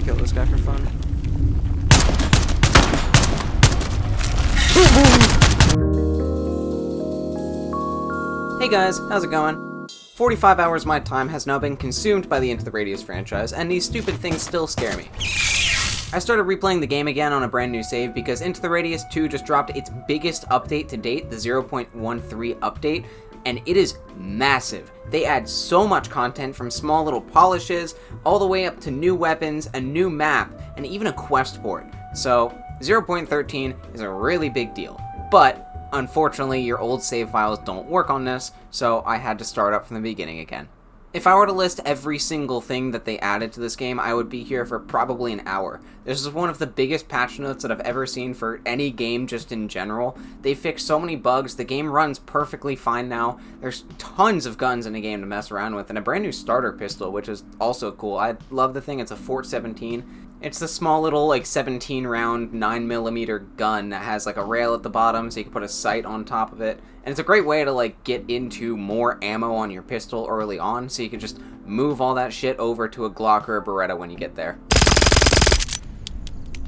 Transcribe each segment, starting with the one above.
kill this guy for fun. Hey guys, how's it going? 45 hours of my time has now been consumed by the Into the Radius franchise, and these stupid things still scare me. I started replaying the game again on a brand new save because Into the Radius 2 just dropped its biggest update to date, the 0.13 update, and it is massive. They add so much content, from small little polishes, all the way up to new weapons, a new map, and even a quest board. So 0.13 is a really big deal. But unfortunately, your old save files don't work on this, so I had to start up from the beginning again. If I were to list every single thing that they added to this game, I would be here for probably an hour. This is one of the biggest patch notes that I've ever seen for any game just in general. They fixed so many bugs, the game runs perfectly fine now. There's tons of guns in the game to mess around with, and a brand new starter pistol, which is also cool. I love the thing, it's a Fort 17. It's the small little, like, 17-round 9mm gun that has, like, a rail at the bottom so you can put a sight on top of it. And it's a great way to, like, get into more ammo on your pistol early on, so you can just move all that shit over to a Glock or a Beretta when you get there.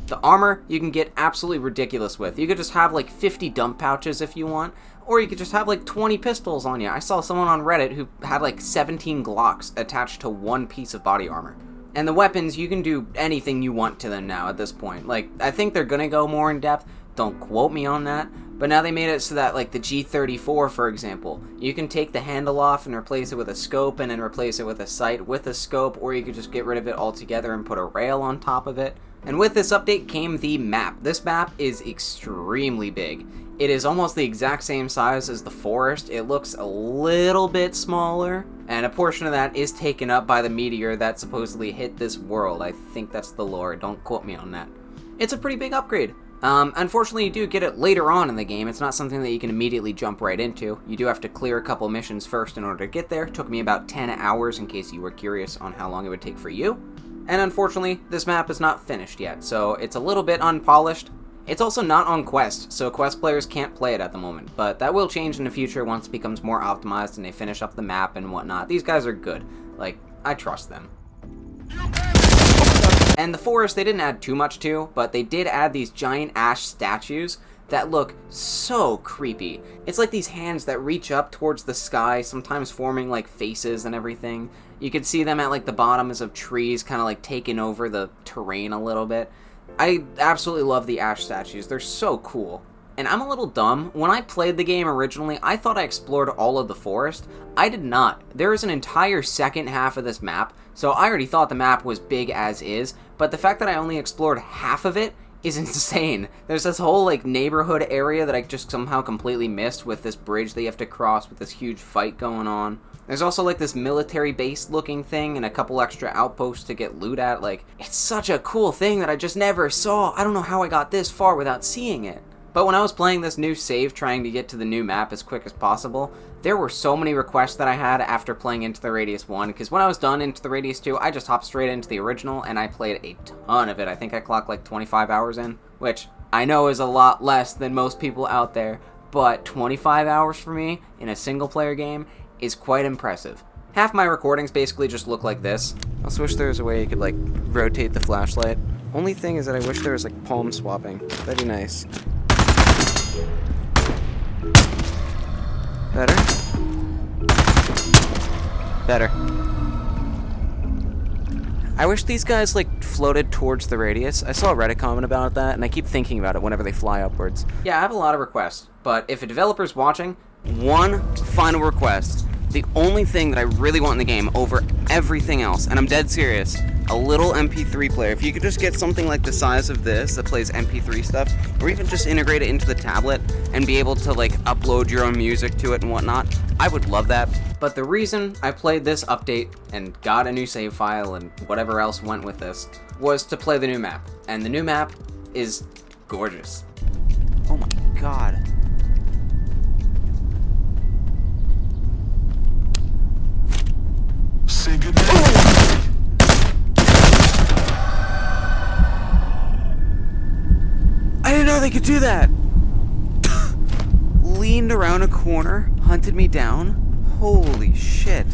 The armor, you can get absolutely ridiculous with. You could just have, like, 50 dump pouches if you want, or you could just have, like, 20 pistols on you. I saw someone on Reddit who had, like, 17 Glocks attached to one piece of body armor. And the weapons, you can do anything you want to them now at this point. Like, I think they're gonna go more in depth, don't quote me on that, but now they made it so that, like, the G34, for example, you can take the handle off and replace it with a scope and then replace it with a sight with a scope, or you could just get rid of it altogether and put a rail on top of it. And with this update came the map. This map is extremely big. It is almost the exact same size as the forest. It looks a little bit smaller, and a portion of that is taken up by the meteor that supposedly hit this world. I think that's the lore, don't quote me on that. It's a pretty big upgrade. Unfortunately, you do get it later on in the game. It's not something that you can immediately jump right into. You do have to clear a couple missions first in order to get there. It took me about 10 hours, in case you were curious on how long it would take for you. And unfortunately, this map is not finished yet, so it's a little bit unpolished. It's also not on Quest, so Quest players can't play it at the moment, but that will change in the future once it becomes more optimized and they finish up the map and whatnot. These guys are good. Like, I trust them. And the forest, they didn't add too much to, but they did add these giant ash statues that look so creepy. It's like these hands that reach up towards the sky, sometimes forming like faces and everything. You could see them at like the bottoms of trees, kind of like taking over the terrain a little bit. I absolutely love the ash statues, they're so cool. And I'm a little dumb. When I played the game originally, I thought I explored all of the forest. I did not. There is an entire second half of this map, so I already thought the map was big as is, but the fact that I only explored half of it is insane. There's this whole like neighborhood area that I just somehow completely missed, with this bridge that you have to cross with this huge fight going on. There's also like this military base looking thing and a couple extra outposts to get loot at. Like, it's such a cool thing that I just never saw. I don't know how I got this far without seeing it. But when I was playing this new save, trying to get to the new map as quick as possible, there were so many requests that I had after playing Into the Radius 1, because when I was done Into the Radius 2, I just hopped straight into the original, and I played a ton of it. I think I clocked like 25 hours in, which I know is a lot less than most people out there, but 25 hours for me in a single-player game is quite impressive. Half my recordings basically just look like this. I also wish there was a way you could like rotate the flashlight. Only thing is that I wish there was like palm swapping. That'd be nice. Better? Better. I wish these guys like floated towards the radius. I saw a Reddit comment about that, and I keep thinking about it whenever they fly upwards. Yeah, I have a lot of requests, but if a developer's watching, one final request. The only thing that I really want in the game over everything else, and I'm dead serious, a little MP3 player. If you could just get something like the size of this that plays MP3 stuff, or even just integrate it into the tablet and be able to like upload your own music to it and whatnot, I would love that. But the reason I played this update and got a new save file and whatever else went with this was to play the new map. And the new map is gorgeous. Oh my god. Say goodnight. I didn't know they could do that! Leaned around a corner, hunted me down. Holy shit.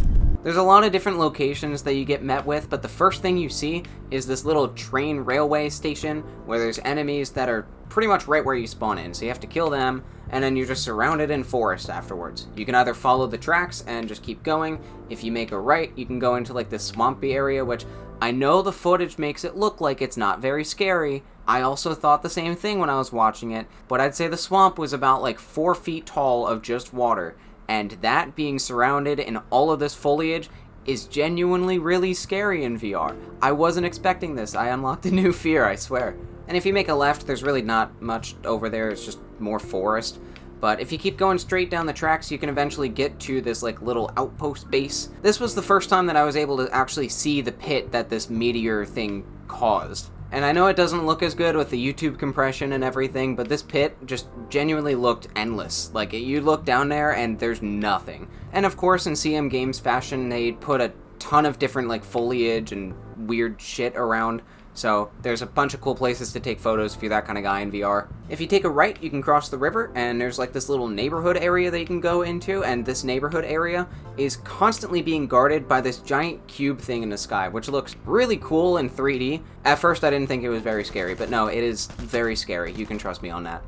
There's a lot of different locations that you get met with, but the first thing you see is this little train railway station where there's enemies that are pretty much right where you spawn in, so you have to kill them, and then you're just surrounded in forest afterwards. You can either follow the tracks and just keep going. If you make a right, you can go into like this swampy area, which I know the footage makes it look like it's not very scary. I also thought the same thing when I was watching it, but I'd say the swamp was about like 4 feet tall of just water. And that being surrounded in all of this foliage is genuinely really scary in VR. I wasn't expecting this. I unlocked a new fear, I swear. And if you make a left, there's really not much over there. It's just more forest. But if you keep going straight down the tracks, you can eventually get to this like little outpost base. This was the first time that I was able to actually see the pit that this meteor thing caused. And I know it doesn't look as good with the YouTube compression and everything, but this pit just genuinely looked endless. Like, you look down there and there's nothing. And of course, in CM Games fashion, they put a ton of different, like, foliage and weird shit around. So there's a bunch of cool places to take photos if you're that kind of guy in VR. If you take a right, you can cross the river, and there's like this little neighborhood area that you can go into, and this neighborhood area is constantly being guarded by this giant cube thing in the sky, which looks really cool in 3D. At first I didn't think it was very scary, but no, it is very scary. You can trust me on that.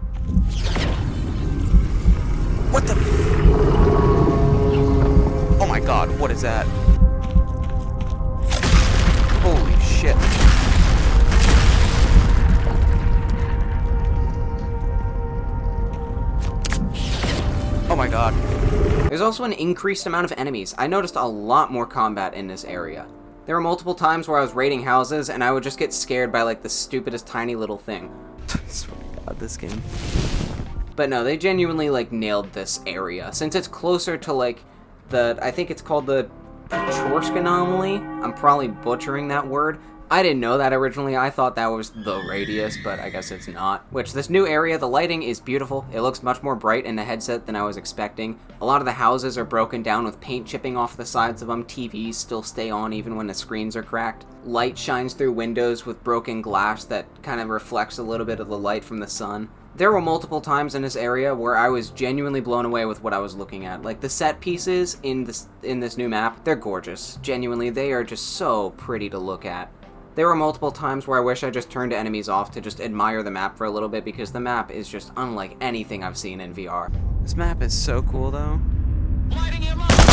What the Oh my god, what is that? Holy shit. Oh my god. There's also an increased amount of enemies. I noticed a lot more combat in this area. There were multiple times where I was raiding houses and I would just get scared by like the stupidest tiny little thing. I swear to god, this game. But no, they genuinely like nailed this area. Since it's closer to like I think it's called the Chorsk Anomaly. I'm probably butchering that word. I didn't know that originally. I thought that was the radius, but I guess it's not. Which, this new area, the lighting is beautiful. It looks much more bright in the headset than I was expecting. A lot of the houses are broken down with paint chipping off the sides of them. TVs still stay on even when the screens are cracked. Light shines through windows with broken glass that kind of reflects a little bit of the light from the sun. There were multiple times in this area where I was genuinely blown away with what I was looking at. Like, the set pieces in this new map, they're gorgeous. Genuinely, they are just so pretty to look at. There were multiple times where I wish I just turned enemies off to just admire the map for a little bit, because the map is just unlike anything I've seen in VR. This map is so cool, though.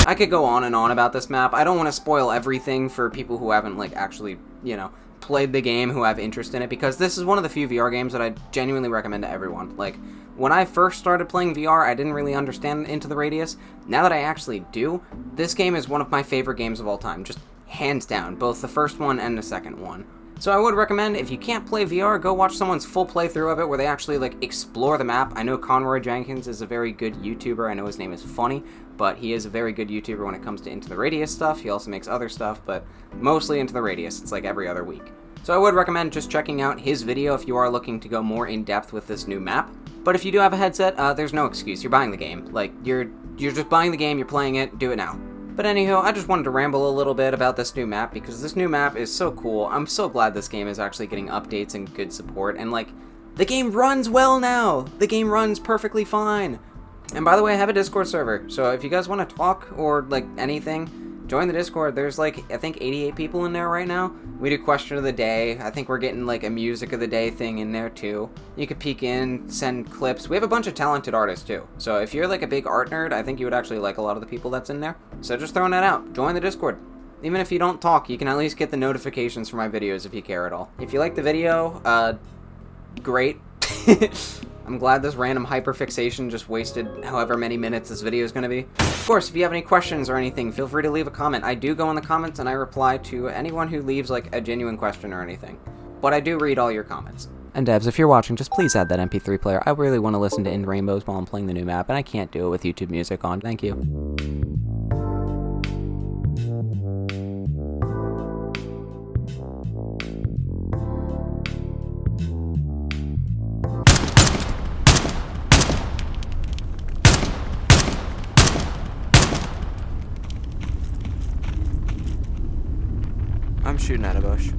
I could go on and on about this map. I don't want to spoil everything for people who haven't, like, actually, you know, played the game, who have interest in it, because this is one of the few VR games that I genuinely recommend to everyone. Like, when I first started playing VR, I didn't really understand Into the Radius. Now that I actually do, this game is one of my favorite games of all time. Just hands down, both the first one and the second one. So I would recommend, if you can't play VR, go watch someone's full playthrough of it where they actually like explore the map. I know Conroy Jenkins is a very good YouTuber. I know his name is Funny, but he is a very good YouTuber when it comes to Into the Radius stuff. He also makes other stuff, but mostly Into the Radius. It's like every other week. So I would recommend just checking out his video if you are looking to go more in depth with this new map. But if you do have a headset, there's no excuse. You're buying the game. Like, you're just buying the game, you're playing it, do it now. But anywho, I just wanted to ramble a little bit about this new map, because this new map is so cool. I'm so glad this game is actually getting updates and good support, and like, the game runs well now! The game runs perfectly fine! And by the way, I have a Discord server, so if you guys want to talk, or like anything, join the Discord. There's like, I think 88 people in there right now. We do question of the day. I think we're getting like a music of the day thing in there too. You could peek in, send clips. We have a bunch of talented artists too. So if you're like a big art nerd, I think you would actually like a lot of the people that's in there. So just throwing that out. Join the Discord. Even if you don't talk, you can at least get the notifications for my videos if you care at all. If you like the video, great. I'm glad this random hyperfixation just wasted however many minutes this video is going to be. Of course, if you have any questions or anything, feel free to leave a comment. I do go in the comments and I reply to anyone who leaves like a genuine question or anything. But I do read all your comments. And devs, if you're watching, just please add that MP3 player. I really want to listen to In Rainbows while I'm playing the new map, and I can't do it with YouTube music on. Thank you. I'm shooting at a bush.